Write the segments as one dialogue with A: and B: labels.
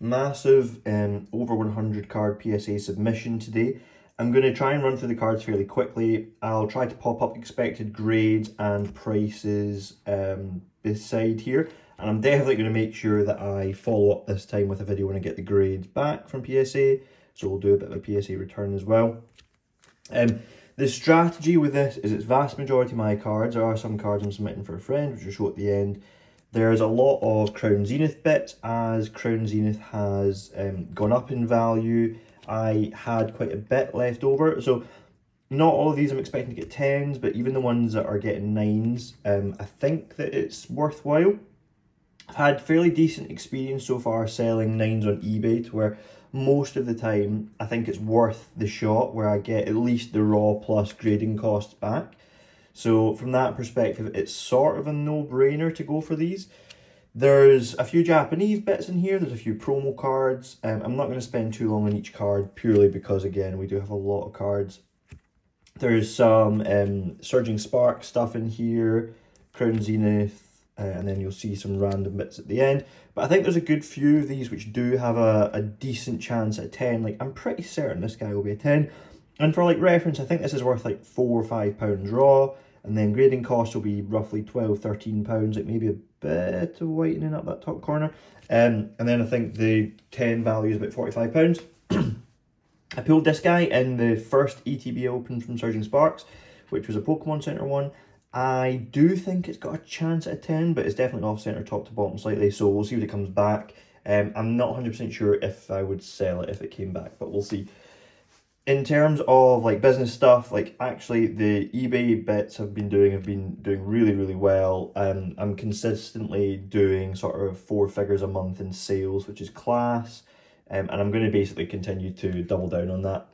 A: massive over 100 card PSA submission today. I'm going to try and run through the cards fairly quickly. I'll try to pop up expected grades and prices beside here. And I'm definitely going to make sure that I follow up this time with a video when I get the grades back from PSA. So we'll do a bit of a PSA return as well. The strategy with this is it's vast majority of my cards. There are some cards I'm submitting for a friend, which I'll show at the end. There's a lot of Crown Zenith bits, as Crown Zenith has gone up in value. I had quite a bit left over, so not all of these I'm expecting to get 10s, but even the ones that are getting 9s, I think that it's worthwhile. I've had fairly decent experience so far selling 9s on eBay, to where most of the time I think it's worth the shot, where I get at least the raw plus grading costs back. So from that perspective, it's sort of a no-brainer to go for these. There's a few Japanese bits in here, there's a few promo cards. I'm not going to spend too long on each card, purely because, again, we do have a lot of cards. There's some Surging Spark stuff in here, Crown Zenith, and then you'll see some random bits at the end. But I think there's a good few of these which do have a decent chance at a 10. Like, I'm pretty certain this guy will be a 10. And for like reference, I think this is worth like £4 or £5 raw, and then grading costs will be roughly £12–13, like maybe a bit of whitening up that top corner. And then I think the 10 value is about £45. I pulled this guy in the first ETB open from Surging Sparks, which was a Pokemon Center one. I do think it's got a chance at a 10, but it's definitely off center top to bottom slightly, so we'll see when it comes back. I'm not 100% sure if I would sell it if it came back, but we'll see. In terms of like business stuff, like actually the eBay bits have been doing really, really well. I'm consistently doing sort of 4 figures a month in sales, which is class. And I'm going to basically continue to double down on that.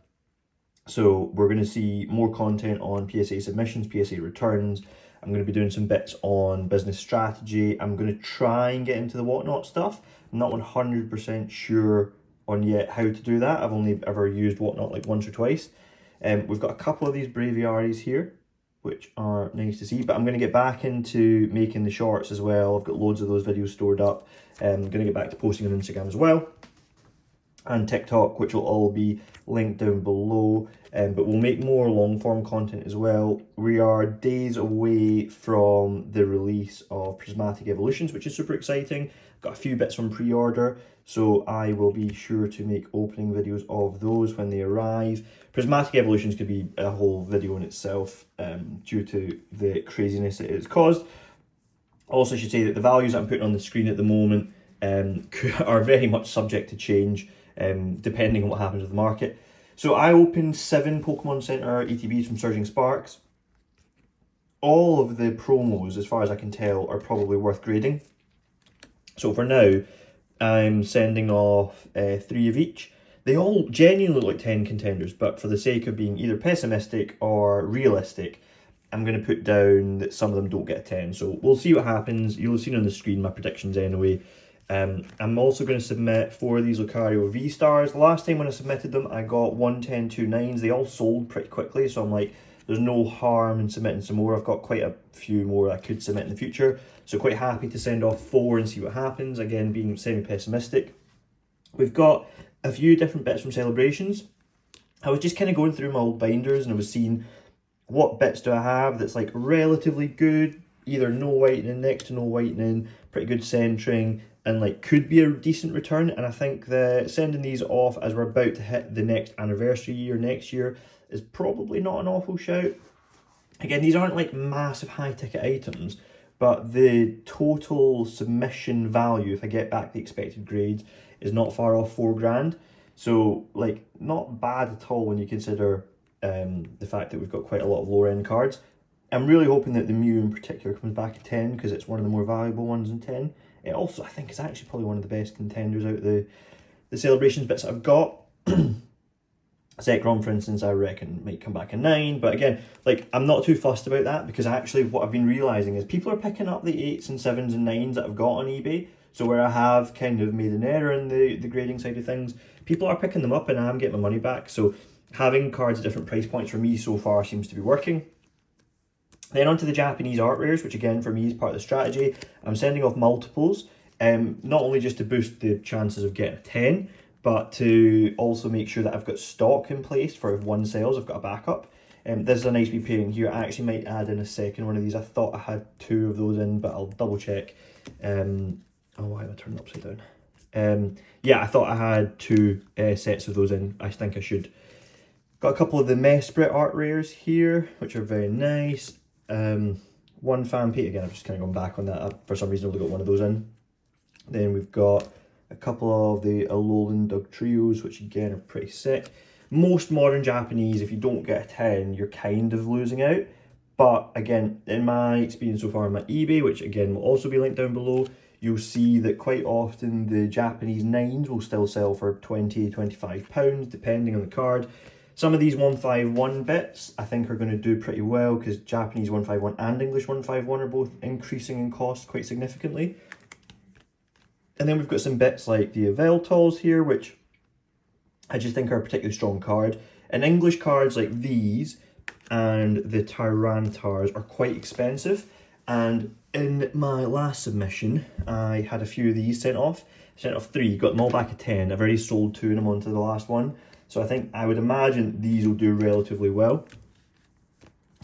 A: So we're going to see more content on PSA submissions, PSA returns. I'm going to be doing some bits on business strategy. I'm going to try and get into the whatnot stuff. I'm not 100% sure on yet how to do that. I've only ever used whatnot like once or twice. We've got a couple of these Braviaries here, which are nice to see, but I'm going to get back into making the shorts as well. I've got loads of those videos stored up. I'm going to get back to posting on Instagram as well, and TikTok, which will all be linked down below. But we'll make more long form content as well. We are days away from the release of Prismatic Evolutions, which is super exciting. Got a few bits from pre-order, so I will be sure to make opening videos of those when they arrive. Prismatic Evolutions could be a whole video in itself due to the craziness it has caused. Also, I should say that the values that I'm putting on the screen at the moment are very much subject to change depending on what happens with the market. So I opened 7 Pokemon Center ETBs from Surging Sparks. All of the promos, as far as I can tell, are probably worth grading. So for now, I'm sending off 3 of each. They all genuinely look like 10 contenders, but for the sake of being either pessimistic or realistic, I'm going to put down that some of them don't get a 10. So we'll see what happens. You'll have seen on the screen my predictions anyway. I'm also going to submit 4 of these Lucario V-Stars. Last time when I submitted them, I got 1, 10, 2, 9s. They all sold pretty quickly, so I'm like, there's no harm in submitting some more. I've got quite a few more I could submit in the future, so quite happy to send off 4 and see what happens. Again, being semi-pessimistic. We've got a few different bits from Celebrations. I was just kind of going through my old binders and I was seeing what bits do I have that's like relatively good, either no whitening, next to no whitening, pretty good centering, and like could be a decent return. And I think that sending these off as we're about to hit the next anniversary year next year is probably not an awful shout. Again, these aren't like massive high ticket items, but the total submission value, if I get back the expected grades, is not far off £4 grand. So like not bad at all when you consider the fact that we've got quite a lot of lower end cards. I'm really hoping that the Mew in particular comes back at 10 because it's one of the more valuable ones in 10. It also, I think, is actually probably one of the best contenders out of the Celebrations bits that I've got. Zekrom, for instance, I reckon might come back a 9, but again, like, I'm not too fussed about that because actually what I've been realising is people are picking up the 8s and 7s and 9s that I've got on eBay. So where I have kind of made an error in the grading side of things, people are picking them up and I'm getting my money back. So having cards at different price points for me so far seems to be working. Then onto the Japanese art rares, which again for me is part of the strategy. I'm sending off multiples Not only just to boost the chances of getting a 10, but to also make sure that I've got stock in place for if one sells, I've got a backup. This is a nice wee pairing here. I actually might add in a second one of these. I thought I had 2 of those in, but I'll double check. Oh, why am I turning upside down? Yeah, I thought I had 2 sets of those in. I think I should. Got a couple of the Mesprit art rares here, which are very nice. One fan paint, again, I've just kind of gone back on that. For some reason, I've only got one of those in. Then we've got a couple of the Alolan Dug Trios, which again are pretty sick. Most modern Japanese, if you don't get a 10, you're kind of losing out. But again, in my experience so far on my eBay, which again will also be linked down below, you'll see that quite often the Japanese 9s will still sell for £20, £25, depending on the card. Some of these 151 bits I think are going to do pretty well because Japanese 151 and English 151 are both increasing in cost quite significantly. And then we've got some bits like the Yveltals here, which I just think are a particularly strong card. And English cards like these and the Tyrantars are quite expensive. And in my last submission, I had a few of these sent off. I sent off 3, got them all back at 10. I've already sold 2 and I'm on to the last one. So I would imagine these will do relatively well.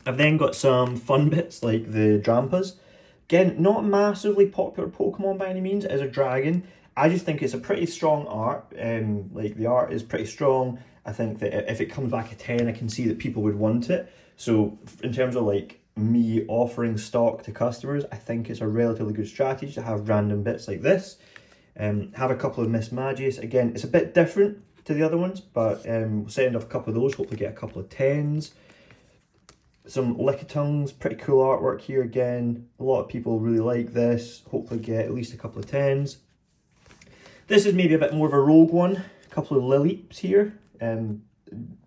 A: I've then got some fun bits like the Drampas. Again, not massively popular Pokemon by any means, as a dragon. I just think it's a pretty strong art. Like the art is pretty strong. I think that if it comes back at 10, I can see that people would want it. So in terms of like me offering stock to customers, I think it's a relatively good strategy to have random bits like this. Have a couple of Miss Magius. Again, it's a bit different to the other ones, but we'll send off a couple of those, hopefully get a couple of 10s. Some Lickitungs, pretty cool artwork here again. A lot of people really like this, hopefully get at least a couple of 10s. This is maybe a bit more of a rogue one, a couple of Lileeps here.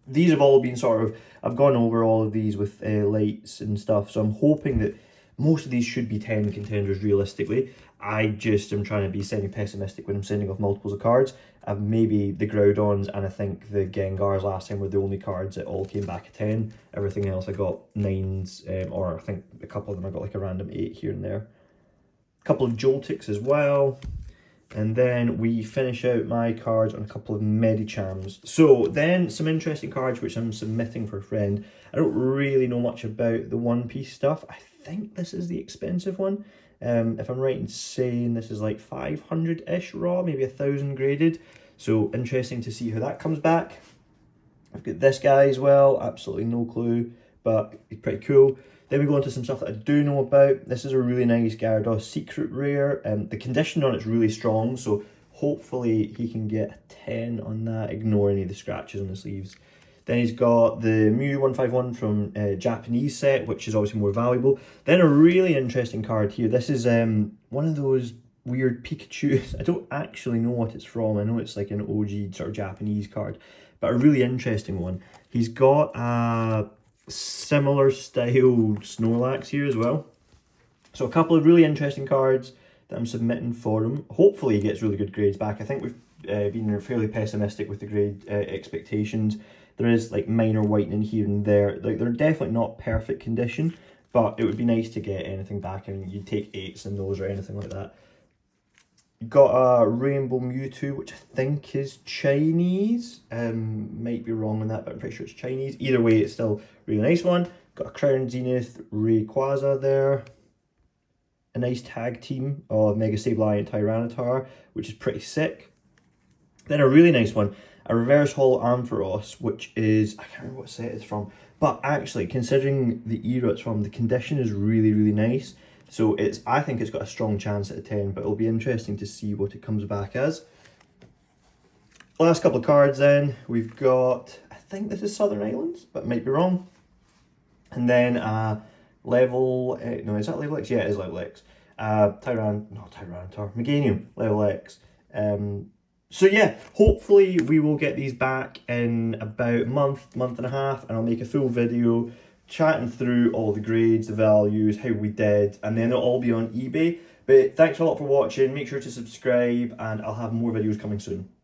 A: These have all been sort of, I've gone over all of these with lights and stuff, so I'm hoping that most of these should be 10 contenders realistically. I just am trying to be semi-pessimistic when I'm sending off multiples of cards. Maybe the Groudons and I think the Gengars last time were the only cards that all came back at 10. Everything else I got 9s, or I think a couple of them I got like a random 8 here and there. A couple of Joltics as well. And then we finish out my cards on a couple of Medichams. So then some interesting cards which I'm submitting for a friend. I don't really know much about the One Piece stuff. I think this is the expensive one. If I'm right in saying this is like 500-ish raw, maybe 1,000 graded. So interesting to see how that comes back. I've got this guy as well, absolutely no clue, but he's pretty cool. Then we go into some stuff that I do know about. This is a really nice Gyarados secret rare. The condition on it's really strong, so hopefully he can get a 10 on that, ignore any of the scratches on the sleeves. Then he's got the Mew 151 from Japanese set, which is obviously more valuable. Then a really interesting card here. This is one of those weird Pikachus. I don't actually know what it's from. I know it's like an OG sort of Japanese card, but a really interesting one. He's got a similar style Snorlax here as well. So a couple of really interesting cards that I'm submitting for him. Hopefully he gets really good grades back. I think we've been fairly pessimistic with the grade expectations. There is like minor whitening here and there. Like they're definitely not perfect condition, but it would be nice to get anything back. I mean, you'd take 8s in those or anything like that. You've got a Rainbow Mewtwo, which I think is Chinese. Might be wrong on that, but I'm pretty sure it's Chinese. Either way, it's still a really nice one. Got a Crown Zenith Rayquaza there. A nice tag team of Mega Sableye and Tyranitar, which is pretty sick. Then a really nice one, a Reverse Holo Ampharos, which is, I can't remember what set it's from, but actually, considering the era it's from, the condition is really, really nice. So I think it's got a strong chance at a 10, but it'll be interesting to see what it comes back as. Last couple of cards then, we've got, I think this is Southern Islands, but might be wrong. And then level, no, is that level X? Yeah, it is level X. Tyranitar, Meganium, level X. So yeah, hopefully we will get these back in about a month and a half, and I'll make a full video chatting through all the grades, the values, how we did, and then it'll all be on eBay. But thanks a lot for watching, make sure to subscribe, and I'll have more videos coming soon.